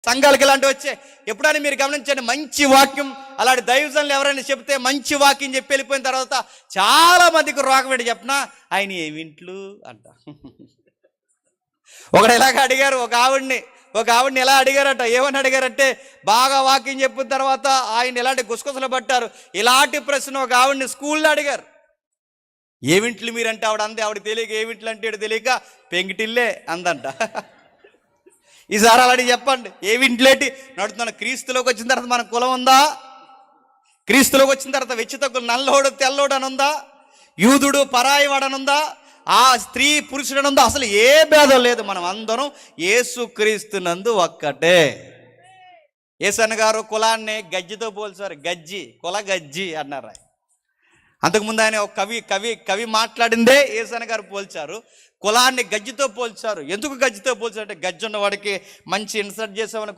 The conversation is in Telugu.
సంఘాలకి ఇలాంటివి వచ్చే ఎప్పుడైనా మీరు గమనించండి, మంచి వాక్యం అలాంటి దైవజనులు ఎవరైనా చెప్తే మంచి వాక్యం చెప్పి వెళ్ళిపోయిన తర్వాత చాలా మందికి రోగం ఏంటి చెప్పినా, ఆయన ఏమింట్లు అంట. ఒకడు ఇలాగ అడిగారు ఒక ఆవిడ్ని ఎలా అడిగారట, ఏమని అడిగారంటే, బాగా వాక్యం చెప్పిన తర్వాత ఆయన ఇలాంటి గుసగుసలు పట్టారు. ఇలాంటి ప్రశ్న ఒక ఆవిడ్ని స్కూల్లో అడిగారు, ఏమింట్లు మీరంటే ఆవిడ అంది. ఆవిడ తెలియక ఏమింట్లు అంటే తెలియక పెంగిటిల్లే అందంట. ఈసారి అలాంటి చెప్పండి, ఏమింట్లేటి నడుతున్నాను. క్రీస్తులోకి వచ్చిన తర్వాత మన కులం ఉందా? క్రీస్తులోకి వచ్చిన తర్వాత వెచ్చితక్కులు నల్లోడు తెల్లోడు అని ఉందా? యూదుడు పరాయివాడు అని ఉందా? ఆ స్త్రీ పురుషుడు అని ఉందా? అసలు ఏ భేదం లేదు. మనం అందరం యేసుక్రీస్తునందు ఒక్కటే. యేసన్న గారు కులాన్ని గజ్జితో పోల్చారు. కుల గజ్జి అన్నారు. అంతకుముందు ఆయన ఒక కవి మాట్లాడిందే యేసన్న గారు పోల్చారు. కులాన్ని గజ్జితో పోల్చారు. ఎందుకు గజ్జితో పోల్చారు అంటే, గజ్జి ఉన్నవాడికి మంచి ఇన్సర్ట్ చేసామని